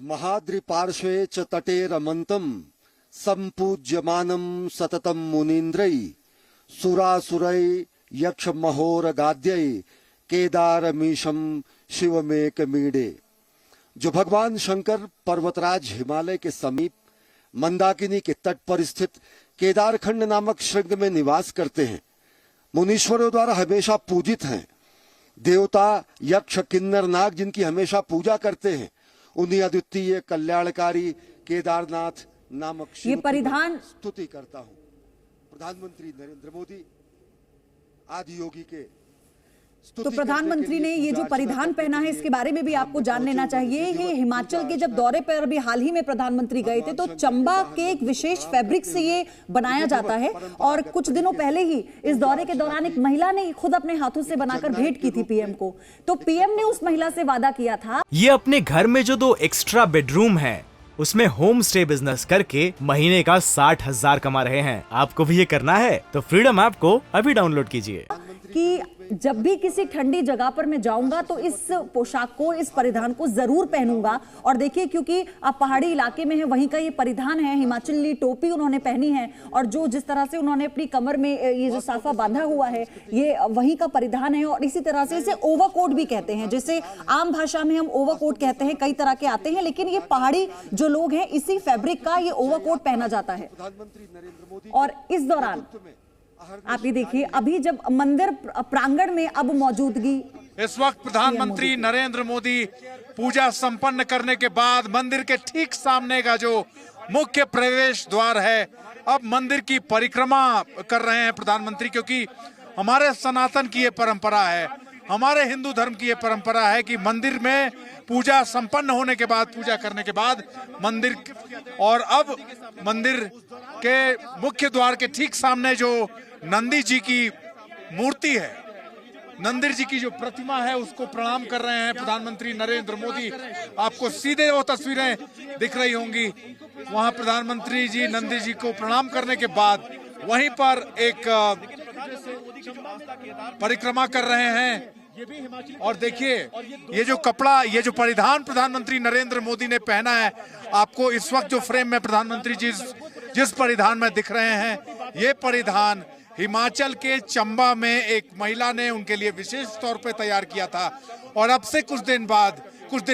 महाद्रिपार्श्वे च तटे रमन्तम् सम्पूज्यमानं सततं मुनीन्द्रै सुरासुरै यक्ष महोरगाद्यै केदारमीशं शिवमेकमीडे। जो भगवान शंकर पर्वतराज हिमालय के समीप मंदाकिनी के तट पर स्थित केदारखंड नामक श्रृंग में निवास करते हैं, मुनीश्वरों द्वारा हमेशा पूजित हैं। देवता यक्ष किन्नर नाग जिनकी हमेशा पूजा करते हैं, उन्हीं अद्वितीय कल्याणकारी केदारनाथ नामक ये परिधान स्तुति करता हूं। प्रधानमंत्री नरेंद्र मोदी आदि योगी के तो प्रधानमंत्री ने ये जो परिधान पहना है इसके बारे में भी आपको जान लेना चाहिए। ये हिमाचल के जब दौरे पर अभी हाल ही में प्रधानमंत्री गए थे तो चंबा के एक विशेष फैब्रिक से ये बनाया जाता है और कुछ दिनों पहले ही इस दौरे के दौरान एक महिला ने खुद अपने हाथों से बनाकर भेंट की थी पीएम को। तो पीएम ने उस महिला से वादा किया था। ये अपने घर में जो 2 एक्स्ट्रा बेडरूम है उसमें होम स्टे बिजनेस करके महीने का 60,000 कमा रहे हैं। आपको भी ये करना है तो फ्रीडम ऐप को अभी डाउनलोड कीजिए। कि जब भी किसी ठंडी जगह पर मैं जाऊंगा तो इस पोशाक को, इस परिधान को जरूर पहनूंगा। और देखिए, क्योंकि आप पहाड़ी इलाके में हैं, वहीं का ये परिधान है। हिमाचली टोपी उन्होंने पहनी है और जो जिस तरह से उन्होंने अपनी कमर में ये जो साफा बांधा हुआ है ये वहीं का परिधान है। और इसी तरह से इसे ओवरकोट भी कहते हैं। जैसे आम भाषा में हम ओवरकोट कहते हैं, कई तरह के आते हैं, लेकिन ये पहाड़ी जो लोग हैं इसी फैब्रिक का ये ओवरकोट पहना जाता है। और इस दौरान आप ये देखिए, अभी जब मंदिर प्रांगण में अब मौजूदगी, इस वक्त प्रधानमंत्री नरेंद्र मोदी पूजा संपन्न करने के बाद मंदिर के ठीक सामने का जो मुख्य प्रवेश द्वार है, अब मंदिर की परिक्रमा कर रहे हैं प्रधानमंत्री। क्योंकि हमारे सनातन की ये परंपरा है, हमारे हिंदू धर्म की ये परंपरा है कि मंदिर में पूजा संपन्न होने के बाद, पूजा करने के बाद मंदिर, और अब मंदिर के मुख्य द्वार के ठीक सामने जो नंदी जी की मूर्ति है, नंदी जी की जो प्रतिमा है, उसको प्रणाम कर रहे हैं प्रधानमंत्री नरेंद्र मोदी। आपको सीधे वो तस्वीरें दिख रही होंगी। वहां प्रधानमंत्री जी नंदी जी को प्रणाम करने के बाद वहीं पर एक परिक्रमा कर रहे हैं। और देखिए, ये जो कपड़ा, ये जो परिधान प्रधानमंत्री नरेंद्र मोदी ने पहना है, आपको इस वक्त जो फ्रेम में प्रधानमंत्री जी जिस परिधान में दिख रहे हैं, ये परिधान हिमाचल के चंबा में एक महिला ने उनके लिए विशेष तौर पे तैयार किया था। और अब से कुछ दिन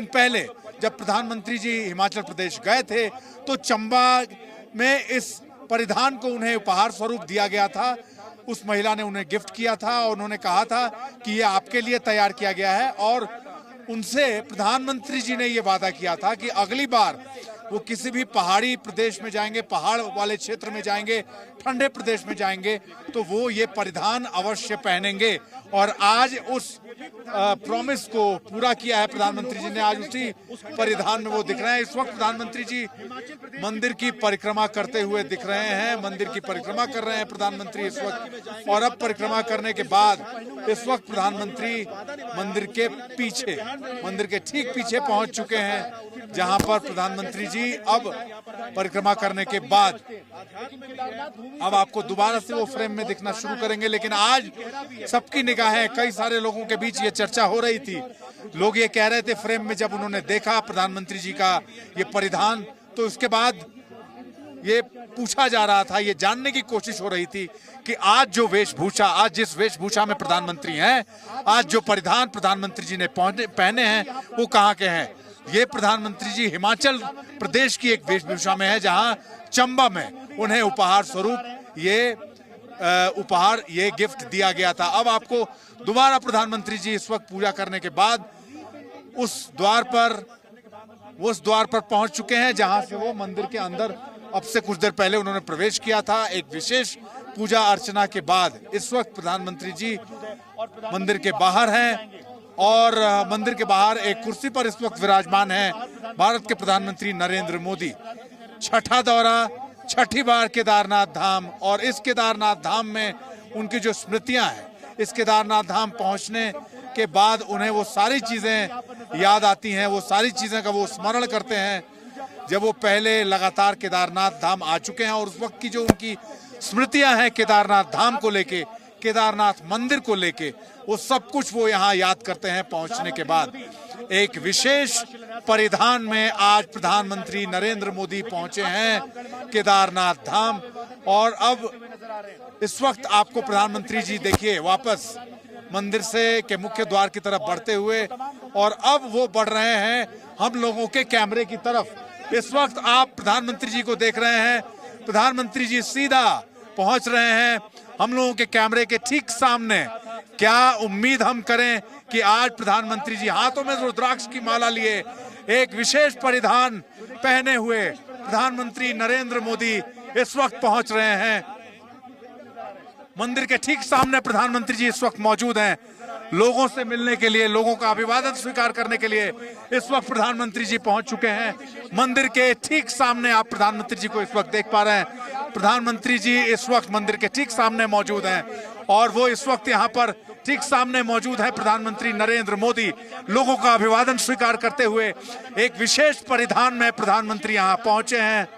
पहले जब प्रधानमंत्री जी हिमाचल प्रदेश गए थे तो चंबा में इस परिधान को उन्हें उपहार स्वरूप दिया गया था। उस महिला ने उन्हें गिफ्ट किया था और उन्होंने कहा था कि ये आपके लिए तैयार किया गया है। और उनसे प्रधानमंत्री जी ने ये वादा किया था कि अगली बार वो किसी भी पहाड़ी प्रदेश में जाएंगे, पहाड़ वाले क्षेत्र में जाएंगे, ठंडे प्रदेश में जाएंगे, तो वो ये परिधान अवश्य पहनेंगे। और आज उस प्रॉमिस को पूरा किया है प्रधानमंत्री जी ने। आज उसी परिधान में वो दिख रहे हैं। इस वक्त प्रधानमंत्री जी मंदिर की परिक्रमा करते हुए दिख रहे हैं। मंदिर की परिक्रमा कर रहे हैं प्रधानमंत्री इस वक्त। और अब परिक्रमा करने के बाद इस वक्त प्रधानमंत्री मंदिर के पीछे, मंदिर के ठीक पीछे पहुंच चुके हैं, जहां पर प्रधानमंत्री जी अब परिक्रमा करने के बाद अब आपको दोबारा से वो फ्रेम में दिखना शुरू करेंगे। लेकिन आज सबकी निगाहें, कई सारे लोगों के बीच ये चर्चा हो रही थी। लोग ये कह रहे थे फ्रेम में जब उन्होंने देखा प्रधानमंत्री जी का ये परिधान, तो उसके बाद ये पूछा जा रहा था, ये जानने की कोशिश हो रही थी कि आज जो वेशभूषा, आज जिस वेशभूषा में प्रधानमंत्री हैं, आज जो परिधान प्रधानमंत्री जी ने पहने हैं, वो कहाँ के हैं। ये प्रधानमंत्री जी हिमाचल प्रदेश की एक वेशभूषा में है, जहां चंबा में उन्हें उपहार स्वरूप ये गिफ्ट दिया गया था। अब आपको दोबारा प्रधानमंत्री जी इस वक्त पूजा करने के बाद उस द्वार पर पहुंच चुके हैं, जहां से वो मंदिर के अंदर अब से कुछ देर पहले उन्होंने प्रवेश किया था। एक विशेष पूजा अर्चना के बाद इस वक्त प्रधानमंत्री जी मंदिर के बाहर हैं और मंदिर के बाहर एक कुर्सी पर इस वक्त विराजमान है भारत के प्रधानमंत्री नरेंद्र मोदी। छठा दौरा, छठी बार केदारनाथ धाम, और इस केदारनाथ धाम में उनकी जो स्मृतियां हैं, इस केदारनाथ धाम पहुंचने के बाद उन्हें वो सारी चीजें याद आती हैं, वो सारी चीजें का वो स्मरण करते हैं जब वो पहले लगातार केदारनाथ धाम आ चुके हैं। और उस वक्त की जो उनकी स्मृतियां हैं केदारनाथ धाम को लेके, केदारनाथ मंदिर को लेके, वो सब कुछ वो यहाँ याद करते हैं पहुंचने के बाद। एक विशेष परिधान में आज प्रधानमंत्री नरेंद्र मोदी पहुंचे हैं केदारनाथ धाम। और अब इस वक्त आपको प्रधानमंत्री जी देखिए वापस मंदिर से के मुख्य द्वार की तरफ बढ़ते हुए, और अब वो बढ़ रहे हैं हम लोगों के कैमरे की तरफ। इस वक्त आप प्रधानमंत्री जी को देख रहे हैं, प्रधानमंत्री जी सीधा पहुंच रहे हैं हम लोगों के कैमरे के ठीक सामने। क्या उम्मीद हम करें कि आज प्रधानमंत्री जी हाथों में रुद्राक्ष की माला लिए, एक विशेष परिधान पहने हुए प्रधानमंत्री नरेंद्र मोदी इस वक्त पहुंच रहे हैं मंदिर के ठीक सामने। प्रधानमंत्री जी इस वक्त मौजूद हैं लोगों से मिलने के लिए, लोगों का अभिवादन स्वीकार करने के लिए इस वक्त प्रधानमंत्री जी पहुंच चुके हैं मंदिर के ठीक सामने। आप प्रधानमंत्री जी को इस वक्त देख पा रहे हैं। प्रधानमंत्री जी इस वक्त मंदिर के ठीक सामने मौजूद हैं और वो इस वक्त यहाँ पर ठीक सामने मौजूद है प्रधानमंत्री नरेंद्र मोदी लोगों का अभिवादन स्वीकार करते हुए। एक विशेष परिधान में प्रधानमंत्री यहाँ पहुंचे हैं।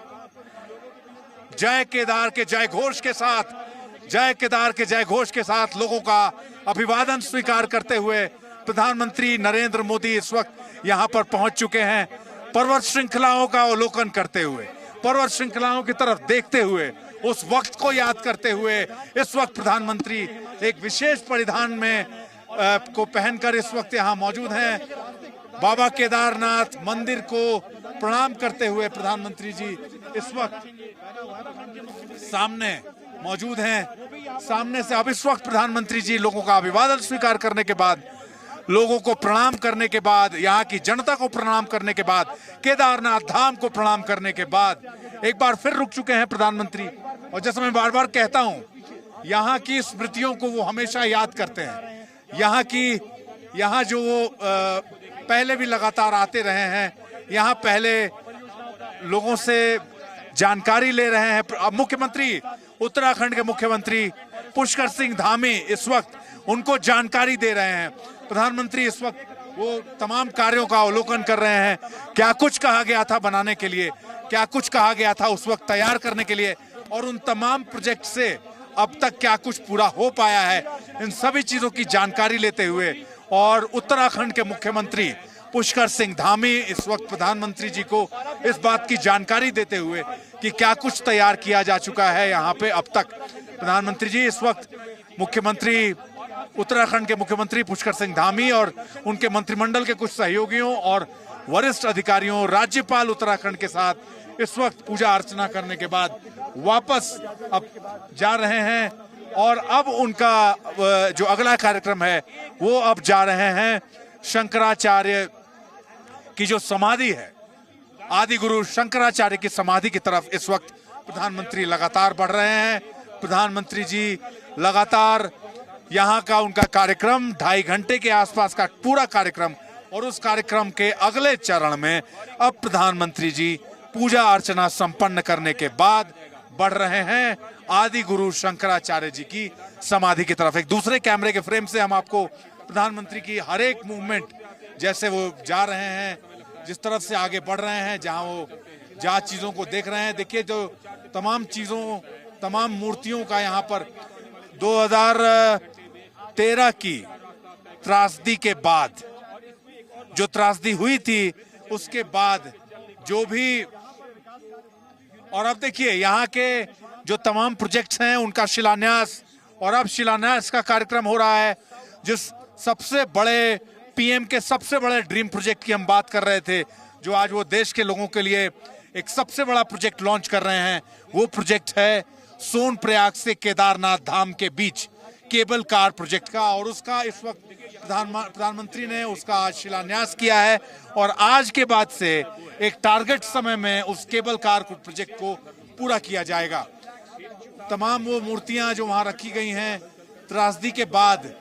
जय केदार के जय घोष के साथ, जय केदार के जय घोष के साथ लोगों का अभिवादन स्वीकार करते हुए प्रधानमंत्री नरेंद्र मोदी इस वक्त यहाँ पर पहुंच चुके हैं। पर्वत श्रृंखलाओं का अवलोकन करते हुए, पर्वत श्रृंखलाओं की तरफ देखते हुए, उस वक्त को याद करते हुए इस वक्त प्रधानमंत्री एक विशेष परिधान में को पहनकर इस वक्त यहाँ मौजूद हैं। बाबा केदारनाथ मंदिर को प्रणाम करते हुए प्रधानमंत्री जी इस वक्त सामने मौजूद हैं। सामने से अब इस वक्त प्रधानमंत्री जी लोगों का अभिवादन स्वीकार करने के बाद, लोगों को प्रणाम करने के बाद, यहाँ की जनता को प्रणाम करने के बाद, केदारनाथ धाम को प्रणाम करने के बाद एक बार फिर रुक चुके हैं प्रधानमंत्री। और जैसा मैं बार बार कहता हूं, यहाँ की स्मृतियों को वो हमेशा याद करते हैं। यहाँ जो वो पहले भी लगातार आते रहे हैं, यहाँ पहले लोगों से जानकारी ले रहे हैं। अब मुख्यमंत्री, उत्तराखंड के मुख्यमंत्री पुष्कर सिंह धामी इस वक्त उनको जानकारी दे रहे हैं। प्रधानमंत्री इस वक्त वो तमाम कार्यों का अवलोकन कर रहे हैं। क्या कुछ कहा गया था बनाने के लिए, क्या कुछ कहा गया था उस वक्त तैयार करने के लिए, और उन तमाम प्रोजेक्ट से अब तक क्या कुछ पूरा हो पाया है, इन सभी चीजों की जानकारी लेते हुए और उत्तराखंड के मुख्यमंत्री पुष्कर सिंह धामी इस वक्त प्रधानमंत्री जी को इस बात की जानकारी देते हुए कि क्या कुछ तैयार किया जा चुका है यहाँ पे अब तक। प्रधानमंत्री जी इस वक्त मुख्यमंत्री, उत्तराखंड के मुख्यमंत्री पुष्कर सिंह धामी और उनके मंत्रिमंडल के कुछ सहयोगियों और वरिष्ठ अधिकारियों, राज्यपाल उत्तराखंड के साथ इस वक्त पूजा अर्चना करने के बाद वापस अब जा रहे हैं। और अब उनका जो अगला कार्यक्रम है वो अब जा रहे हैं शंकराचार्य की जो समाधि है, आदि गुरु शंकराचार्य की समाधि की तरफ इस वक्त प्रधानमंत्री लगातार बढ़ रहे हैं। प्रधानमंत्री जी लगातार यहाँ का उनका कार्यक्रम 2.5 घंटे के आसपास का पूरा कार्यक्रम, और उस कार्यक्रम के अगले चरण में अब प्रधानमंत्री जी पूजा अर्चना संपन्न करने के बाद बढ़ रहे हैं आदि गुरु शंकराचार्य जी की समाधि की तरफ। एक दूसरे कैमरे के फ्रेम से हम आपको प्रधानमंत्री की हर एक मूवमेंट, जैसे वो जा रहे हैं, जिस तरफ से आगे बढ़ रहे हैं, जहां चीजों को देख रहे हैं, देखिए जो तमाम चीजों, तमाम मूर्तियों का यहाँ पर 2013 की त्रासदी के बाद, जो त्रासदी हुई थी उसके बाद जो भी, और अब देखिए यहाँ के जो तमाम प्रोजेक्ट्स हैं उनका शिलान्यास, और अब शिलान्यास का कार्यक्रम हो रहा है। जिस सबसे बड़े पीएम के सबसे बड़े ड्रीम प्रोजेक्ट की हम बात कर रहे थे, जो आज वो देश के लोगों के लिए एक सबसे बड़ा प्रोजेक्ट लॉन्च कर रहे हैं, वो प्रोजेक्ट है सोनप्रयाग से केदारनाथ धाम के बीच केबल कार प्रोजेक्ट का। और उसका इस वक्त प्रधानमंत्री ने उसका आज शिलान्यास किया है, और आज के बाद से एक टारगेट समय में उस केबल कार प्रोजेक्ट को पूरा किया जाएगा। तमाम वो मूर्तियां जो वहां रखी गई हैं त्रासदी के बाद,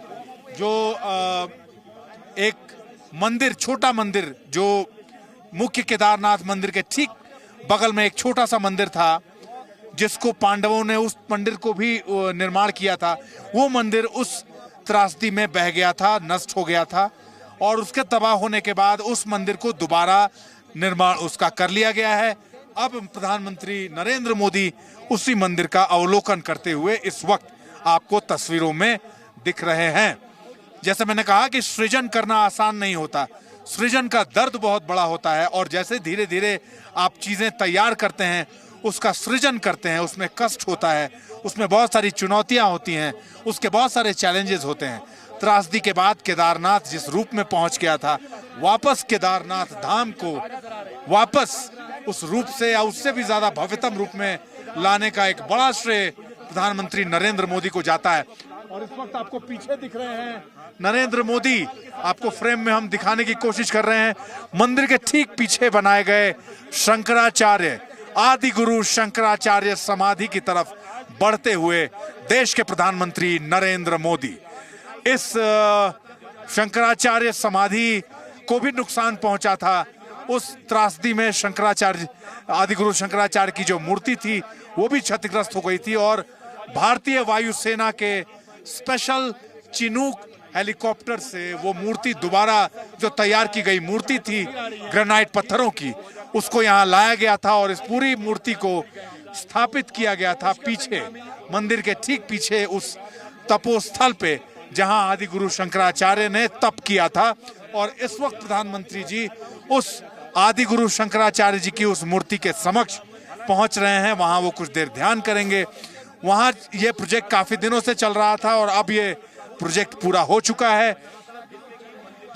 जो एक मंदिर, छोटा मंदिर, जो मुख्य केदारनाथ मंदिर के ठीक बगल में एक छोटा सा मंदिर था, जिसको पांडवों ने उस मंदिर को भी निर्माण किया था, वो मंदिर उस त्रासदी में बह गया था, नष्ट हो गया था, और उसके तबाह होने के बाद उस मंदिर को दोबारा निर्माण उसका कर लिया गया है। अब प्रधानमंत्री नरेंद्र मोदी उसी मंदिर का अवलोकन करते हुए इस वक्त आपको तस्वीरों में दिख रहे हैं। जैसे मैंने कहा कि सृजन करना आसान नहीं होता, सृजन का दर्द बहुत बड़ा होता है, और जैसे धीरे धीरे आप चीजें तैयार करते हैं, उसका सृजन करते हैं, उसमें कष्ट होता है, उसमें बहुत सारी चुनौतियां होती हैं, उसके बहुत सारे चैलेंजेस होते हैं। त्रासदी के बाद केदारनाथ जिस रूप में पहुंच गया था, वापस केदारनाथ धाम को वापस उस रूप से या उससे भी ज्यादा भव्यतम रूप में लाने का एक बड़ा श्रेय प्रधानमंत्री नरेंद्र मोदी को जाता है। और इस वक्त आपको पीछे दिख रहे हैं नरेंद्र मोदी, आपको फ्रेम में हम दिखाने की कोशिश कर रहे हैं। मंदिर के ठीक पीछे बनाए गए शंकराचार्य, आदि गुरु शंकराचार्य समाधि की तरफ बढ़ते हुए देश के प्रधानमंत्री नरेंद्र मोदी। इस शंकराचार्य समाधि को भी नुकसान पहुंचा था। उस त्रासदी में शंकराचार्य, आदि गुरु शंकराचार्य की जो मूर्ति थी वो भी क्षतिग्रस्त हो गई थी, और भारतीय वायुसेना के स्पेशल चिनूक हेलीकॉप्टर से वो मूर्ति दोबारा, जो तैयार की गई मूर्ति थी ग्रेनाइट पत्थरों की, उसको यहाँ लाया गया था और इस पूरी मूर्ति को स्थापित किया गया था पीछे, मंदिर के ठीक पीछे उस तपोस्थल पे जहां आदि गुरु शंकराचार्य ने तप किया था। और इस वक्त प्रधानमंत्री जी उस आदि गुरु शंकराचार्य जी की उस मूर्ति के समक्ष पहुंच रहे हैं। वहां वो कुछ देर ध्यान करेंगे। वहां ये प्रोजेक्ट काफी दिनों से चल रहा था और अब ये प्रोजेक्ट पूरा हो चुका है,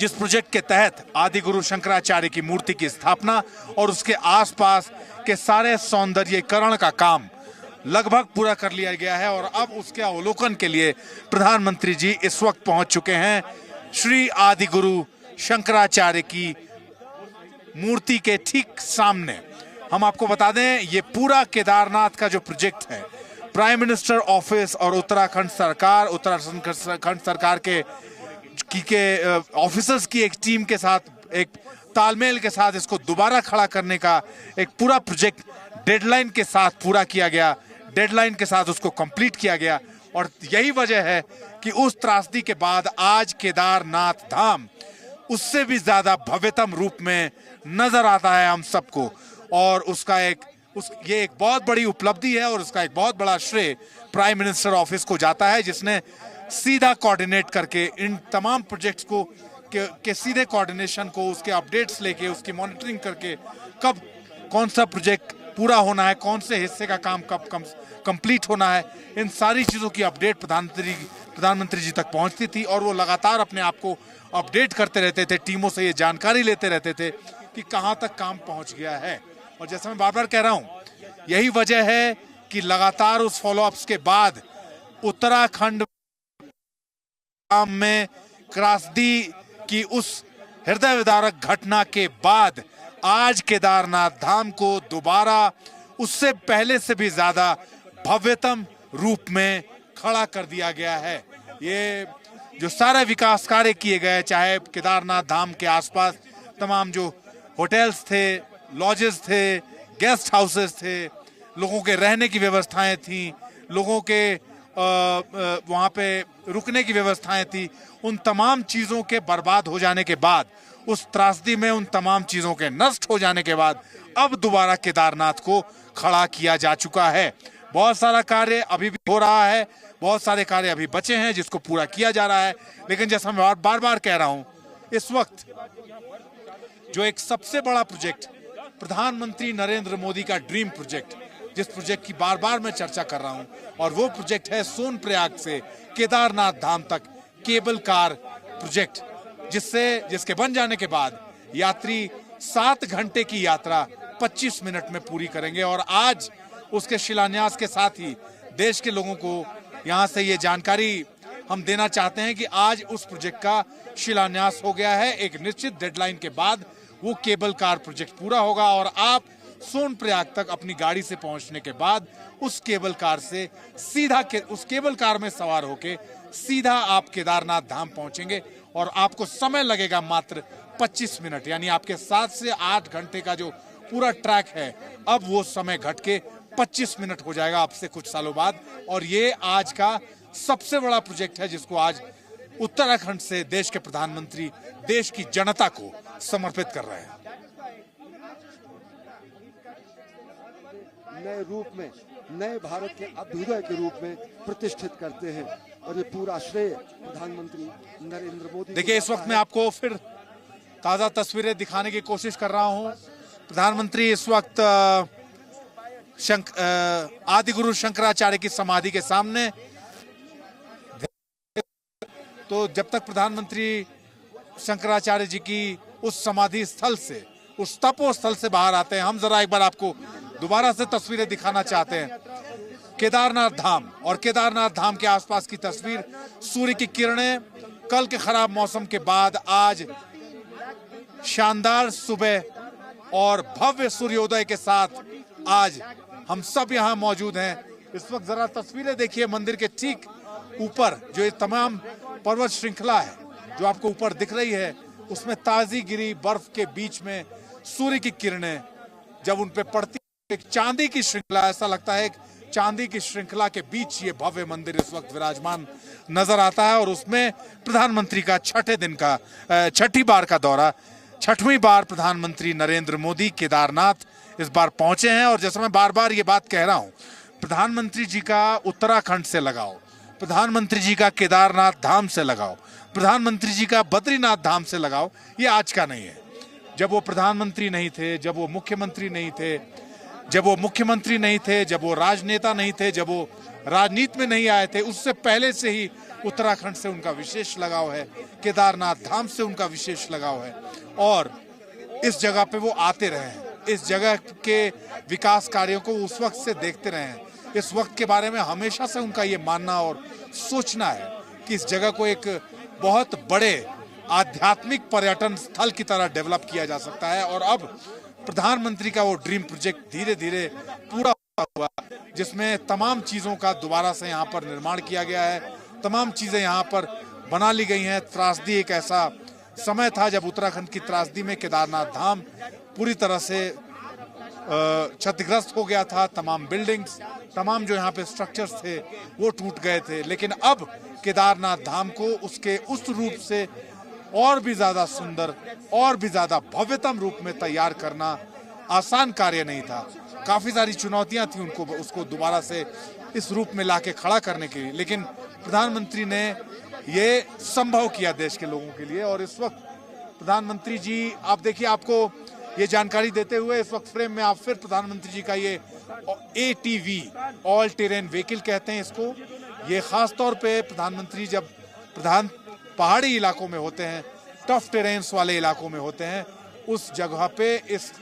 जिस प्रोजेक्ट के तहत आदि गुरु शंकराचार्य की मूर्ति की स्थापना और उसके आसपास के सारे सौंदर्यीकरण का काम लगभग पूरा कर लिया गया है। और अब उसके अवलोकन के लिए प्रधानमंत्री जी इस वक्त पहुंच चुके हैं श्री आदि गुरु शंकराचार्य की मूर्ति के ठीक सामने। हम आपको बता दें, ये पूरा केदारनाथ का जो प्रोजेक्ट है, प्राइम मिनिस्टर ऑफिस और उत्तराखंड सरकार के ऑफिसर्स की एक टीम के साथ, एक तालमेल के साथ इसको दोबारा खड़ा करने का एक पूरा प्रोजेक्ट डेडलाइन के साथ पूरा किया गया, डेडलाइन के साथ उसको कंप्लीट किया गया। और यही वजह है कि उस त्रासदी के बाद आज केदारनाथ धाम उससे भी ज्यादा भव्यतम रूप में नजर आता है हम सबको। और उसका ये एक बहुत बड़ी उपलब्धि है और उसका एक बहुत बड़ा श्रेय प्राइम मिनिस्टर ऑफिस को जाता है, जिसने सीधा कोऑर्डिनेट करके इन तमाम प्रोजेक्ट्स को के सीधे कोऑर्डिनेशन को, उसके अपडेट्स लेके, उसकी मॉनिटरिंग करके, कब कौन सा प्रोजेक्ट पूरा होना है, कौन से हिस्से का काम कब कंप्लीट होना है, इन सारी चीजों की अपडेट प्रधानमंत्री जी तक पहुंचती थी। और वो लगातार अपने आप को अपडेट करते रहते थे, टीमों से ये जानकारी लेते रहते थे कि कहां तक काम पहुंच गया है। और जैसा मैं बार बार कह रहा हूं, यही वजह है कि लगातार उस फॉलोअप्स के बाद उत्तराखंड में त्रासदी की उस हृदय विदारक घटना के बाद आज केदारनाथ धाम को दोबारा उससे पहले से भी ज्यादा भव्यतम रूप में खड़ा कर दिया गया है। ये जो सारे विकास कार्य किए गए, चाहे केदारनाथ धाम के आसपास तमाम जो होटल्स थे, लॉजेस थे, गेस्ट हाउसेस थे, लोगों के रहने की व्यवस्थाएं थी, लोगों के वहाँ पे रुकने की व्यवस्थाएं थी, उन तमाम चीज़ों के बर्बाद हो जाने के बाद, उस त्रासदी में उन तमाम चीज़ों के नष्ट हो जाने के बाद अब दोबारा केदारनाथ को खड़ा किया जा चुका है। बहुत सारा कार्य अभी भी हो रहा है, बहुत सारे कार्य अभी बचे हैं जिसको पूरा किया जा रहा है। लेकिन जैसा मैं बार बार कह रहा हूँ, इस वक्त जो एक सबसे बड़ा प्रोजेक्ट, प्रधानमंत्री नरेंद्र मोदी का ड्रीम प्रोजेक्ट, जिस प्रोजेक्ट की बार बार मैं चर्चा कर रहा हूं, और वो प्रोजेक्ट है सोनप्रयाग से केदारनाथ धाम तक केबल कार प्रोजेक्ट, जिसके बन जाने के बाद यात्री 7 घंटे की यात्रा 25 मिनट में पूरी करेंगे। और आज उसके शिलान्यास के साथ ही देश के लोगों को यहां से ये जानकारी हम देना चाहते हैं कि आज उस प्रोजेक्ट का शिलान्यास हो गया है। एक निश्चित डेडलाइन के बाद वो केबल कार प्रोजेक्ट पूरा होगा और आप सोनप्रयाग तक अपनी गाड़ी से पहुंचने के बाद उस केबल कार से सीधा उस केबल कार में सवार होके सीधा आप केदारनाथ धाम पहुंचेंगे। और आपको समय लगेगा मात्र 25 मिनट, यानी आपके 7 से 8 घंटे का जो पूरा ट्रैक है, अब वो समय घट के 25 मिनट हो जाएगा आपसे कुछ सालों बाद। और ये आज का सबसे बड़ा प्रोजेक्ट है जिसको आज उत्तराखंड से देश के प्रधानमंत्री देश की जनता को समर्पित कर रहे हैं। नए रूप में, नए भारत के अभ्युदय के रूप में प्रतिष्ठित करते हैं और ये पूरा श्रेय प्रधानमंत्री नरेंद्र मोदी। देखिए, इस वक्त मैं आपको फिर ताज़ा तस्वीरें दिखाने की कोशिश कर रहा हूं। प्रधानमंत्री इस वक्त आदि गुरु शंकराचार्य की समाधि के सामने, तो जब तक प्रधानमंत्री शंकराचार्य जी की उस समाधि स्थल से, उस तपो स्थल से बाहर आते हैं, हम जरा एक बार आपको दोबारा से तस्वीरें दिखाना चाहते हैं। केदारनाथ धाम और केदारनाथ धाम के आसपास की तस्वीर, सूर्य की किरणें कल के खराब मौसम के बाद आज शानदार सुबह और भव्य सूर्योदय के साथ आज हम सब यहाँ मौजूद हैं। इस वक्त जरा तस्वीरें देखिए, मंदिर के ठीक ऊपर जो ये तमाम पर्वत श्रृंखला है जो आपको ऊपर दिख रही है, उसमें ताजी गिरी बर्फ के बीच में सूर्य की किरणें जब उन पे पड़ती, एक चांदी की श्रृंखला, ऐसा लगता है चांदी की श्रृंखला के बीच ये भव्य मंदिर इस वक्त विराजमान नजर आता है। और उसमें प्रधानमंत्री का छठी बार का दौरा, छठवीं बार प्रधानमंत्री नरेंद्र मोदी केदारनाथ इस बार पहुंचे हैं। और जैसे मैं बार बार ये बात कह रहा हूं, प्रधानमंत्री जी का उत्तराखंड से लगाओ, प्रधानमंत्री जी का केदारनाथ धाम से लगाओ, प्रधानमंत्री जी का बद्रीनाथ धाम से लगाओ, ये आज का नहीं है। जब वो प्रधानमंत्री नहीं थे, जब वो मुख्यमंत्री नहीं थे, जब वो राजनेता नहीं थे, जब वो राजनीति में नहीं आए थे, उससे पहले से ही उत्तराखंड से उनका विशेष लगाव है, केदारनाथ धाम से उनका विशेष लगाव है। और इस जगह पे वो आते रहे हैं, इस जगह के विकास कार्यों को उस वक्त से देखते रहे हैं। इस वक्त के बारे में हमेशा से उनका ये मानना और सोचना है कि इस जगह को एक बहुत बड़े आध्यात्मिक पर्यटन स्थल की तरह डेवलप किया जा सकता है। और अब प्रधानमंत्री का वो ड्रीम प्रोजेक्ट धीरे धीरे पूरा हुआ, जिसमें तमाम चीजों का दोबारा से यहाँ पर निर्माण किया गया है, तमाम चीजें यहाँ पर बना ली गई हैं। त्रासदी एक ऐसा समय था जब उत्तराखंड की त्रासदी में केदारनाथ धाम पूरी तरह से क्षतिग्रस्त हो गया था। तमाम बिल्डिंग्स, तमाम जो यहाँ पे स्ट्रक्चर्स थे वो टूट गए थे। लेकिन अब केदारनाथ धाम को उसके उस रूप से और भी ज्यादा सुंदर और भी ज्यादा भव्यतम रूप में तैयार करना आसान कार्य नहीं था। काफी सारी चुनौतियां थी उनको उसको दोबारा से इस रूप में लाके खड़ा करने के लिए, लेकिन प्रधानमंत्री ने ये संभव किया देश के लोगों के लिए। और इस वक्त प्रधानमंत्री जी, आप देखिए, आपको ये जानकारी देते हुए इस वक्त फ्रेम में आप फिर प्रधानमंत्री जी का ये ATV ऑल टेरेन व्हीकल कहते हैं इसको, ये खास तौर पे प्रधानमंत्री जब पहाड़ी इलाकों में होते हैं, टफ टेरेन्स वाले इलाकों में होते हैं, उस जगह पे इस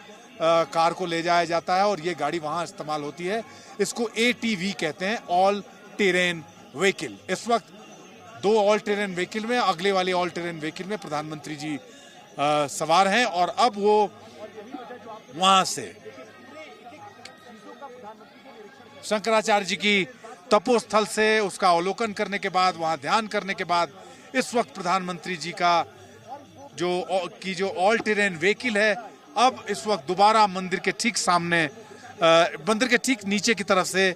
कार को ले जाया जाता है और ये गाड़ी वहां इस्तेमाल होती है। इसको ATV कहते हैं, ऑल टेरेन व्हीकल। इस वक्त 2 ऑल टेरेन व्हीकल में, अगले वाले ऑल टेरेन व्हीकल में प्रधानमंत्री जी सवार हैं। और अब वो वहां से शंकराचार्य जी की तपोस्थल से उसका अवलोकन करने के बाद, वहां ध्यान करने के बाद, इस वक्त प्रधानमंत्री जी का जो ऑल टेरेन व्हीकल है, अब इस वक्त दोबारा मंदिर के ठीक सामने, मंदिर के ठीक नीचे की तरफ से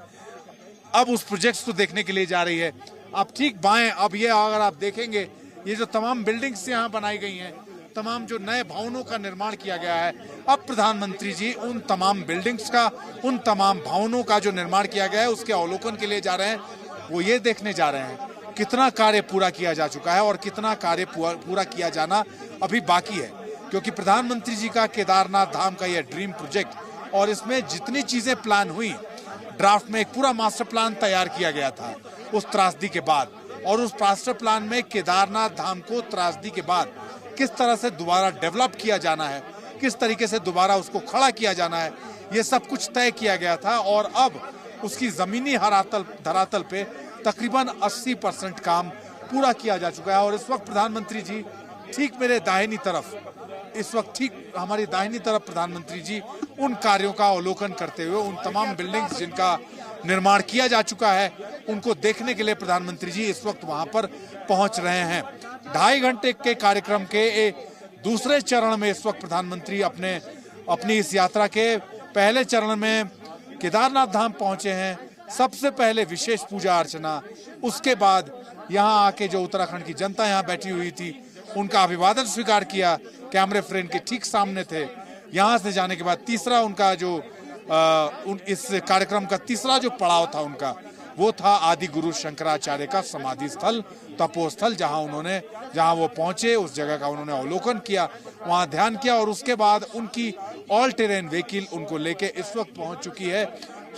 अब उस प्रोजेक्ट्स को देखने के लिए जा रही है। आप ठीक बाएं, अब ये अगर आप देखेंगे, ये जो तमाम बिल्डिंग्स यहाँ बनाई गई हैं, तमाम जो नए भवनों का निर्माण किया गया है, अब प्रधानमंत्री जी उन तमाम बिल्डिंग्स का, उन तमाम भवनों का जो निर्माण किया गया है उसके अवलोकन के लिए जा रहे हैं। वो ये देखने जा रहे हैं कितना कार्य पूरा किया जा चुका है और कितना कार्य पूरा किया जाना अभी बाकी है। क्योंकि प्रधानमंत्री जी का केदारनाथ धाम का यह ड्रीम प्रोजेक्ट, और इसमें जितनी चीजें प्लान हुई, ड्राफ्ट में एक पूरा मास्टर प्लान तैयार किया गया था उस त्रासदी के बाद, और उस मास्टर प्लान में केदारनाथ धाम को त्रासदी के बाद किस तरह से दोबारा डेवलप किया जाना है, किस तरीके से दोबारा उसको खड़ा किया जाना है, ये सब कुछ तय किया गया था। और अब उसकी जमीनी धरातल पे तकरीबन 80% काम पूरा किया जा चुका है। और इस वक्त प्रधानमंत्री जी ठीक मेरे दाहिनी तरफ, इस वक्त ठीक हमारी दाहिनी तरफ प्रधानमंत्री जी उन कार्यों का अवलोकन करते हुए, उन तमाम बिल्डिंग्स जिनका निर्माण किया जा चुका है, उनको देखने के लिए प्रधानमंत्री जी इस वक्त वहां पर पहुंच रहे हैं। 2.5 घंटे के कार्यक्रम के दूसरे चरण में इस वक्त प्रधानमंत्री अपनी इस यात्रा के पहले चरण में केदारनाथ धाम पहुंचे हैं। सबसे पहले विशेष पूजा अर्चना, उसके बाद यहाँ आके जो उत्तराखंड की जनता यहाँ बैठी हुई थी उनका अभिवादन स्वीकार किया, कैमरे फ्रेम के ठीक सामने थे। यहाँ से जाने के बाद तीसरा उनका जो इस कार्यक्रम का तीसरा जो पड़ाव था उनका, वो था आदि गुरु शंकराचार्य का समाधि स्थल, तपोस्थल, जहां वो पहुंचे, उस जगह का उन्होंने अवलोकन किया, वहां ध्यान किया और उसके बाद उनकी ऑल टेरेन व्हीकल उनको लेके इस वक्त पहुंच चुकी है।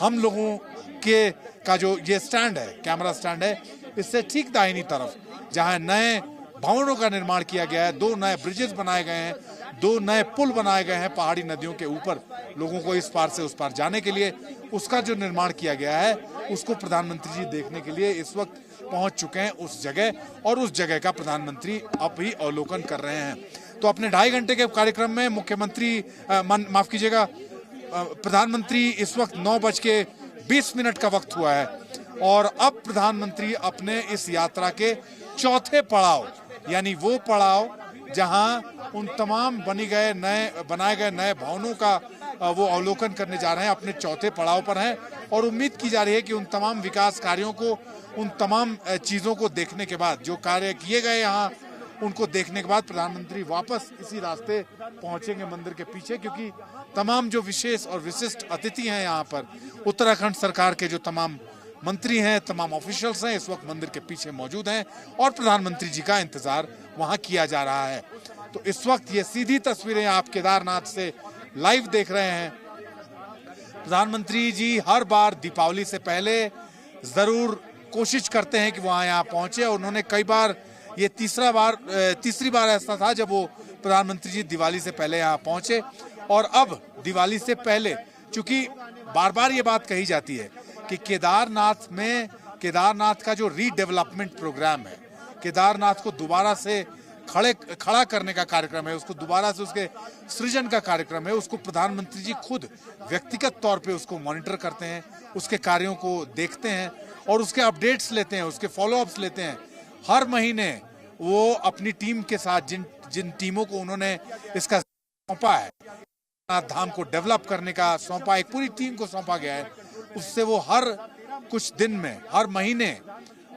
हम लोगों के का जो ये स्टैंड है, कैमरा स्टैंड है, इससे ठीक दाहिनी तरफ जहां नए भवनों का निर्माण किया गया है, 2 नए ब्रिजेस बनाए गए हैं, 2 नए पुल बनाए गए हैं पहाड़ी नदियों के ऊपर लोगों को इस पार से उस पार जाने के लिए, उसका जो निर्माण किया गया है उसको प्रधानमंत्री जी देखने के लिए इस वक्त पहुंच चुके हैं उस जगह, और उस जगह का प्रधानमंत्री अब भी अवलोकन कर रहे हैं। तो अपने 2.5 घंटे के कार्यक्रम में मुख्यमंत्री माफ कीजिएगा, प्रधानमंत्री इस वक्त 9:20 का वक्त हुआ है और अब प्रधानमंत्री अपने इस यात्रा के चौथे पड़ाव, यानी वो पड़ाव जहां उन तमाम बनाए गए नए भवनों का वो अवलोकन करने जा रहे हैं, अपने चौथे पड़ाव पर हैं और उम्मीद की जा रही है कि उन तमाम विकास कार्यों को, उन तमाम चीजों को देखने के बाद, जो कार्य किए गए यहाँ उनको देखने के बाद प्रधानमंत्री वापस इसी रास्ते पहुंचेंगे मंदिर के पीछे, क्योंकि तमाम जो विशेष और विशिष्ट अतिथि हैं यहाँ पर, उत्तराखंड सरकार के जो तमाम मंत्री हैं, तमाम ऑफिशियल्स हैं, इस वक्त मंदिर के पीछे मौजूद हैं और प्रधानमंत्री जी का इंतजार वहां किया जा रहा है। तो इस वक्त ये सीधी तस्वीरें आप केदारनाथ से लाइव देख रहे हैं। प्रधानमंत्री जी हर बार दीपावली से पहले जरूर कोशिश करते हैं कि वहां यहाँ पहुंचे और उन्होंने कई बार, ये तीसरी बार ऐसा था जब वो प्रधानमंत्री जी दिवाली से पहले यहाँ पहुंचे। और अब दिवाली से पहले, चूंकि बार बार ये बात कही जाती है कि केदारनाथ का जो रीडेवलपमेंट प्रोग्राम है, केदारनाथ को दोबारा से खड़ा करने का कार्यक्रम है, उसको दोबारा से उसके सृजन का कार्यक्रम है, उसको प्रधानमंत्री जी खुद व्यक्तिगत तौर पे उसको मॉनिटर करते हैं, उसके कार्यों को देखते हैं और उसके अपडेट्स लेते हैं, उसके फॉलोअप्स लेते हैं। हर महीने वो अपनी टीम के साथ जिन टीमों को उन्होंने इसका सौंपा है, धाम को डेवलप करने का सौंपा, एक पूरी टीम को सौंपा गया है, उससे वो हर कुछ दिन में, हर महीने,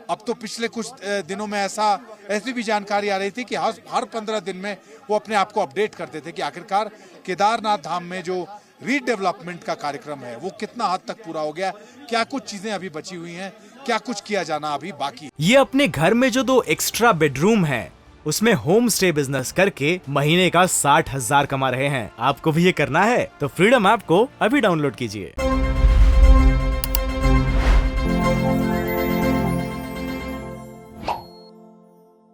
अब तो पिछले कुछ दिनों में ऐसी भी जानकारी आ रही थी कि हर 15 दिन में वो अपने आप को अपडेट करते थे कि आखिरकार केदारनाथ धाम में जो रीडेवलपमेंट का कार्यक्रम है वो कितना हद तक पूरा हो गया, क्या कुछ चीजें अभी बची हुई हैं, क्या कुछ किया जाना अभी बाकी। ये अपने घर में जो 2 एक्स्ट्रा बेडरूम है उसमें होम स्टे बिजनेस करके महीने का 60,000 कमा रहे हैं। आपको भी ये करना है तो फ्रीडम ऐप को अभी डाउनलोड कीजिए।